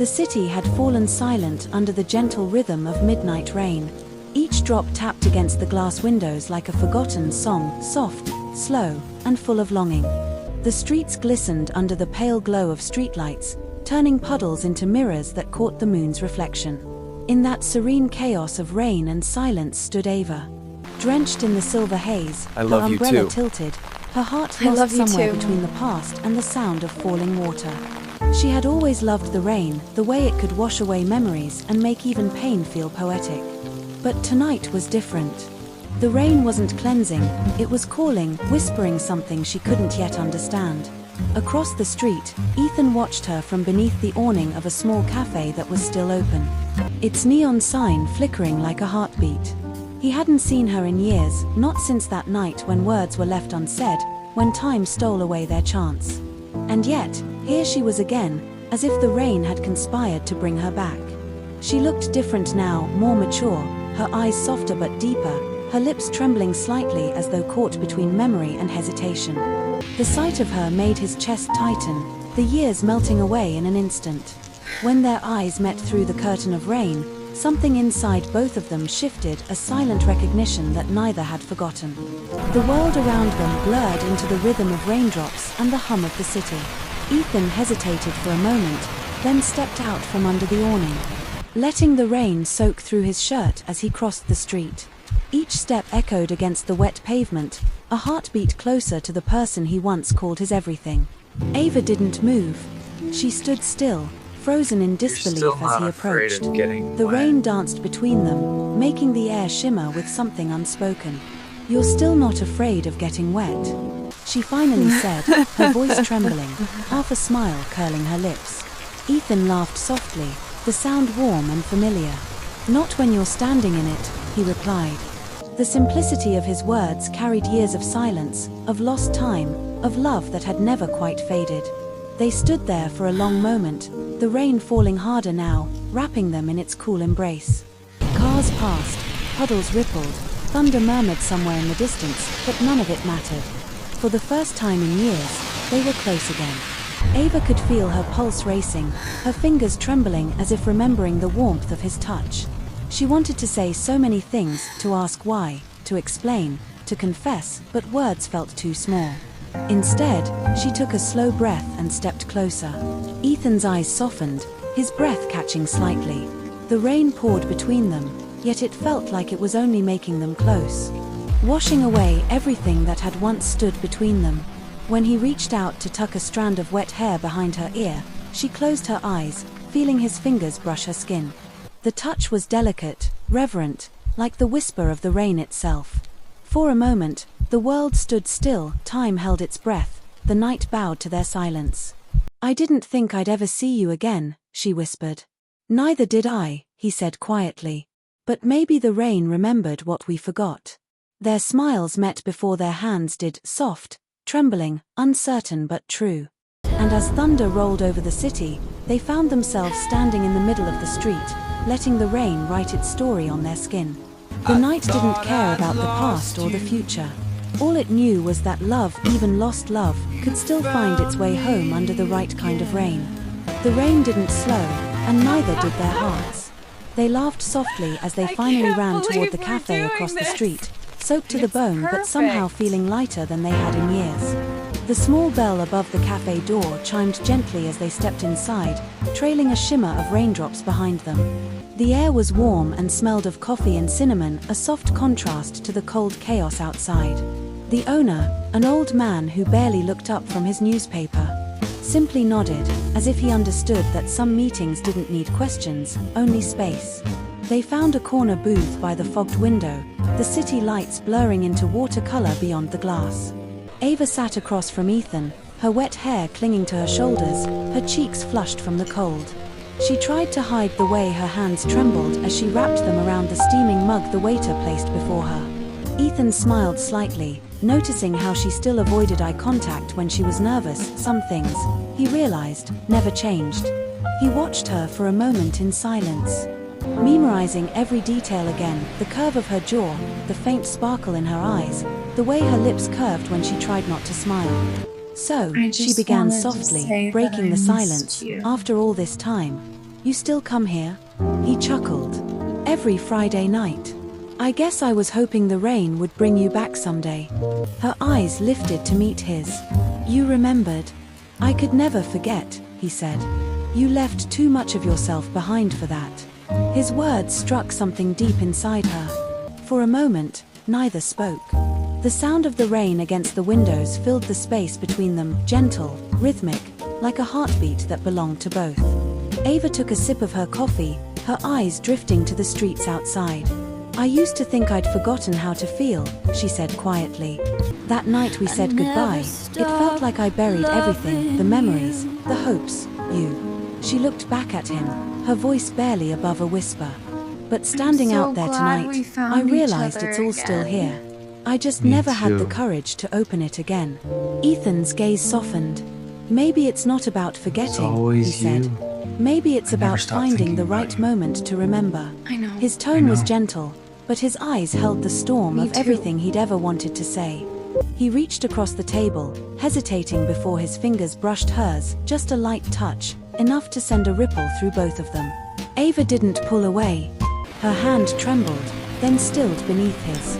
The city had fallen silent under the gentle rhythm of midnight rain. Each drop tapped against the glass windows like a forgotten song, soft, slow, and full of longing. The streets glistened under the pale glow of streetlights, turning puddles into mirrors that caught the moon's reflection. In that serene chaos of rain and silence stood Ava. Drenched in the silver haze, I her love you umbrella too. tilted, her heart lost somewhere between the past and the sound of falling water. She had always loved the rain, the way it could wash away memories and make even pain feel poetic. But tonight was different. The rain wasn't cleansing, it was calling, whispering something she couldn't yet understand. Across the street, Ethan watched her from beneath the awning of a small café that was still open. Its neon sign flickering like a heartbeat. He hadn't seen her in years, not since that night when words were left unsaid, when time stole away their chance. And yet, here she was again, as if the rain had conspired to bring her back. She looked different now, more mature, her eyes softer but deeper, her lips trembling slightly as though caught between memory and hesitation. The sight of her made his chest tighten, the years melting away in an instant. When their eyes met through the curtain of rain, something inside both of them shifted, a silent recognition that neither had forgotten. The world around them blurred into the rhythm of raindrops and the hum of the city. Ethan hesitated for a moment, then stepped out from under the awning, letting the rain soak through his shirt as he crossed the street. Each step echoed against the wet pavement, a heartbeat closer to the person he once called his everything. Ava didn't move. She stood still, frozen in disbelief as he approached. The rain danced between them, making the air shimmer with something unspoken. "You're still not afraid of getting wet?" she finally said, her voice trembling, half a smile curling her lips. Ethan laughed softly, the sound warm and familiar. "Not when you're standing in it," he replied. The simplicity of his words carried years of silence, of lost time, of love that had never quite faded. They stood there for a long moment, the rain falling harder now, wrapping them in its cool embrace. Cars passed, puddles rippled, thunder murmured somewhere in the distance, but none of it mattered. For the first time in years, they were close again. Ava could feel her pulse racing, her fingers trembling as if remembering the warmth of his touch. She wanted to say so many things, to ask why, to explain, to confess, but words felt too small. Instead, she took a slow breath and stepped closer. Ethan's eyes softened, his breath catching slightly. The rain poured between them, yet it felt like it was only making them close, washing away everything that had once stood between them. When he reached out to tuck a strand of wet hair behind her ear, she closed her eyes, feeling his fingers brush her skin. The touch was delicate, reverent, like the whisper of the rain itself. For a moment, the world stood still, time held its breath, the night bowed to their silence. "I didn't think I'd ever see you again," she whispered. "Neither did I," he said quietly. "But maybe the rain remembered what we forgot." Their smiles met before their hands did, soft, trembling, uncertain but true. And as thunder rolled over the city, they found themselves standing in the middle of the street, letting the rain write its story on their skin. The night didn't care about the past or the future. All it knew was that love, even lost love, could still find its way home under the right kind of rain. The rain didn't slow, and neither did their hearts. They laughed softly as they finally ran toward the cafe across the street, soaked to the bone but somehow feeling lighter than they had in years. The small bell above the cafe door chimed gently as they stepped inside, trailing a shimmer of raindrops behind them. The air was warm and smelled of coffee and cinnamon, a soft contrast to the cold chaos outside. The owner, an old man who barely looked up from his newspaper, simply nodded, as if he understood that some meetings didn't need questions, only space. They found a corner booth by the fogged window, the city lights blurring into watercolor beyond the glass. Ava sat across from Ethan, her wet hair clinging to her shoulders, her cheeks flushed from the cold. She tried to hide the way her hands trembled as she wrapped them around the steaming mug the waiter placed before her. Ethan smiled slightly, noticing how she still avoided eye contact when she was nervous. Some things, he realized, never changed. He watched her for a moment in silence, memorizing every detail again, the curve of her jaw, the faint sparkle in her eyes, the way her lips curved when she tried not to smile. "So," she began softly, breaking the silence, "after all this time, You still come here? He chuckled. Every Friday night. I guess I was hoping the rain would bring you back someday. Her eyes lifted to meet his. You remembered. I could never forget, he said. You left too much of yourself behind for that. His words struck something deep inside her. For a moment, neither spoke. The sound of the rain against the windows filled the space between them, gentle, rhythmic, like a heartbeat that belonged to both. Ava took a sip of her coffee, her eyes drifting to the streets outside. I used to think I'd forgotten how to feel, she said quietly. That night we said goodbye. It felt like I buried everything, the memories, the hopes, you. She looked back at him, her voice barely above a whisper. But standing out there tonight, I realized it's all still here. I just never had the courage to open it again. Ethan's gaze softened. Maybe it's not about forgetting, he said. Maybe it's about finding the right moment to remember. I know. His tone was gentle, but his eyes held the storm of everything he'd ever wanted to say. He reached across the table, hesitating before his fingers brushed hers, just a light touch, enough to send a ripple through both of them. Ava didn't pull away. Her hand trembled, then stilled beneath his.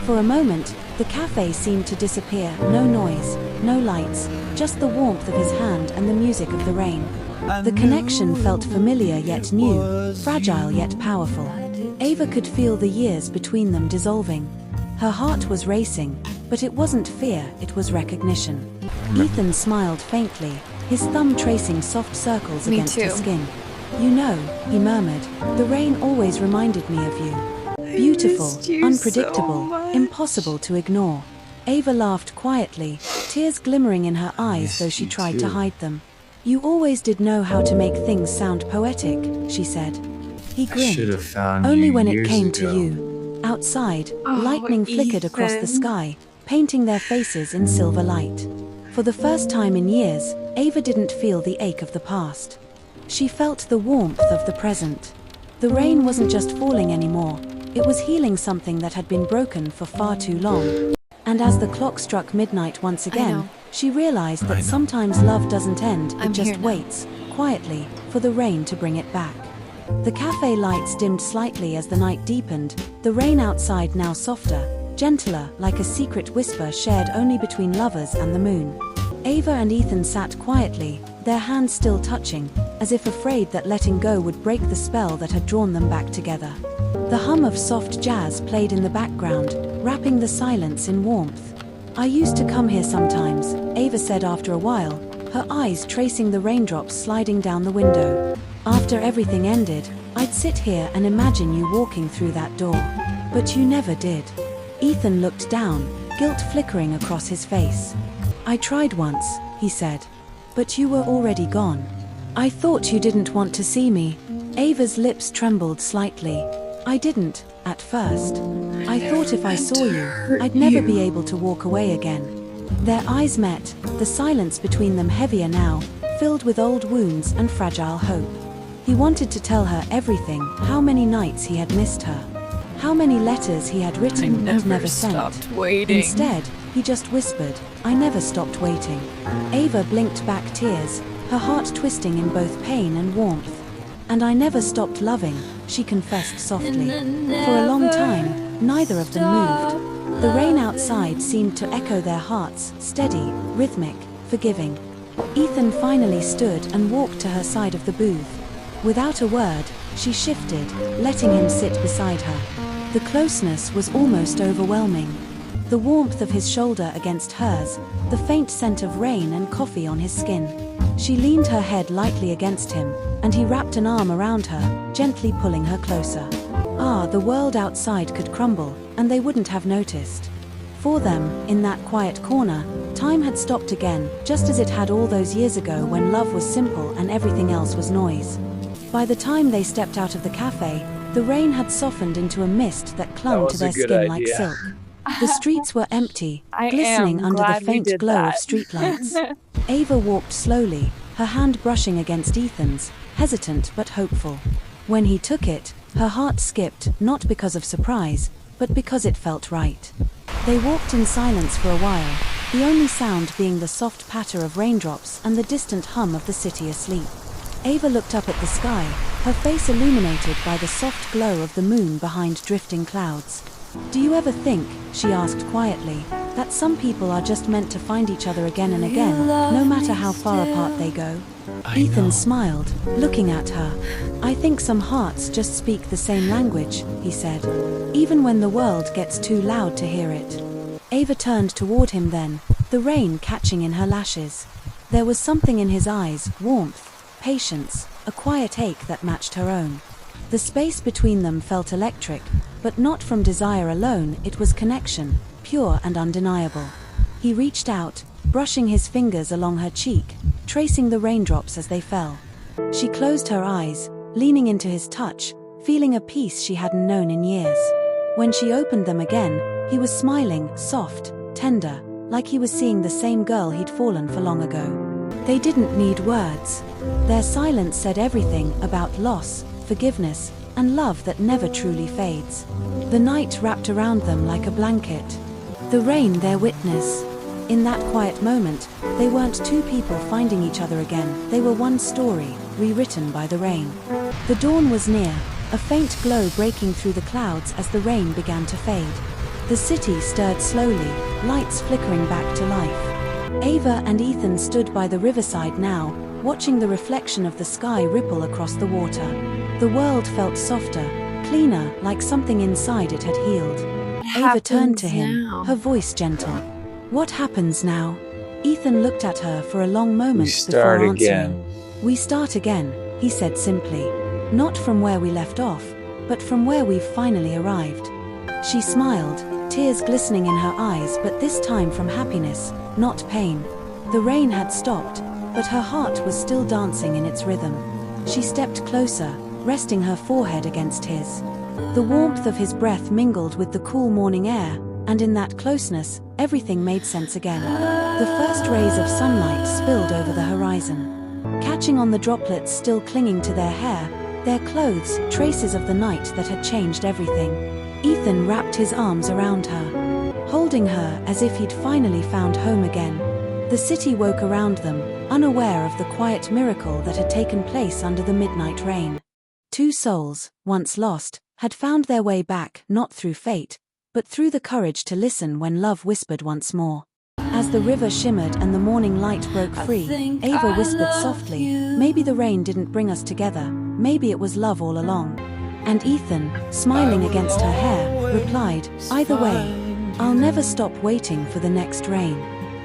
For a moment, the cafe seemed to disappear, no noise, no lights, just the warmth of his hand and the music of the rain. The connection felt familiar yet new, fragile yet powerful. Ava could feel the years between them dissolving. Her heart was racing, but it wasn't fear, it was recognition. Ethan smiled faintly, his thumb tracing soft circles against her skin. You know, he murmured, the rain always reminded me of you. Beautiful, unpredictable, impossible to ignore. Ava laughed quietly, tears glimmering in her eyes though she tried to hide them. You always did know how to make things sound poetic, she said. He grinned. Only when it came to you. Outside, lightning flickered across the sky, painting their faces in silver light. For the first time in years, Ava didn't feel the ache of the past. She felt the warmth of the present. The rain wasn't just falling anymore, it was healing something that had been broken for far too long. And as the clock struck midnight once again, she realized that sometimes love doesn't end, it just waits, quietly, for the rain to bring it back. The cafe lights dimmed slightly as the night deepened, the rain outside now softer, gentler, like a secret whisper shared only between lovers and the moon. Ava and Ethan sat quietly, their hands still touching, as if afraid that letting go would break the spell that had drawn them back together. The hum of soft jazz played in the background, wrapping the silence in warmth. I used to come here sometimes, Ava said after a while, her eyes tracing the raindrops sliding down the window. After everything ended, I'd sit here and imagine you walking through that door. But you never did. Ethan looked down, guilt flickering across his face. I tried once, he said. But you were already gone. I thought you didn't want to see me. Ava's lips trembled slightly. I didn't, at first. I thought if I saw you, I'd never be able to walk away again. Their eyes met, the silence between them heavier now, filled with old wounds and fragile hope. He wanted to tell her everything, how many nights he had missed her, how many letters he had written and never sent. Instead, he just whispered, I never stopped waiting. Ava blinked back tears, her heart twisting in both pain and warmth. And I never stopped loving, she confessed softly. For a long time, neither of them moved. The rain outside seemed to echo their hearts, steady, rhythmic, forgiving. Ethan finally stood and walked to her side of the booth. Without a word, she shifted, letting him sit beside her. The closeness was almost overwhelming. The warmth of his shoulder against hers, the faint scent of rain and coffee on his skin. She leaned her head lightly against him, and he wrapped an arm around her, gently pulling her closer. The world outside could crumble, and they wouldn't have noticed. For them, in that quiet corner, time had stopped again, just as it had all those years ago when love was simple and everything else was noise. By the time they stepped out of the cafe, the rain had softened into a mist that clung to their skin like silk. The streets were empty, glistening under the faint glow of streetlights. Ava walked slowly, her hand brushing against Ethan's, hesitant but hopeful. When he took it, her heart skipped, not because of surprise, but because it felt right. They walked in silence for a while, the only sound being the soft patter of raindrops and the distant hum of the city asleep. Ava looked up at the sky, her face illuminated by the soft glow of the moon behind drifting clouds. "Do you ever think," she asked quietly, "that some people are just meant to find each other again and again, no matter how far apart they go?" Ethan smiled, looking at her. "I think some hearts just speak the same language," he said, "even when the world gets too loud to hear it." Ava turned toward him then, the rain catching in her lashes. There was something in his eyes, warmth, patience, a quiet ache that matched her own. The space between them felt electric, but not from desire alone, it was connection, pure and undeniable. He reached out, brushing his fingers along her cheek, tracing the raindrops as they fell. She closed her eyes, leaning into his touch, feeling a peace she hadn't known in years. When she opened them again, he was smiling, soft, tender, like he was seeing the same girl he'd fallen for long ago. They didn't need words. Their silence said everything about loss, forgiveness, and love that never truly fades. The night wrapped around them like a blanket. The rain their witness. In that quiet moment, they weren't two people finding each other again, they were one story, rewritten by the rain. The dawn was near, a faint glow breaking through the clouds as the rain began to fade. The city stirred slowly, lights flickering back to life. Ava and Ethan stood by the riverside now, watching the reflection of the sky ripple across the water. The world felt softer, cleaner, like something inside it had healed. Ava turned to him, her voice gentle. "What happens now?" Ethan looked at her for a long moment before answering. "We start again," he said simply. "Not from where we left off, but from where we've finally arrived." She smiled, tears glistening in her eyes, but this time from happiness, not pain. The rain had stopped, but her heart was still dancing in its rhythm. She stepped closer, resting her forehead against his. The warmth of his breath mingled with the cool morning air, and in that closeness, everything made sense again. The first rays of sunlight spilled over the horizon, catching on the droplets still clinging to their hair, their clothes, traces of the night that had changed everything. Ethan wrapped his arms around her, holding her as if he'd finally found home again. The city woke around them, unaware of the quiet miracle that had taken place under the midnight rain. Two souls, once lost, had found their way back, not through fate, but through the courage to listen when love whispered once more. As the river shimmered and the morning light broke free, Ava whispered softly, "Maybe the rain didn't bring us together, maybe it was love all along." And Ethan, smiling against her hair, replied, "Either way, I'll never stop waiting for the next rain."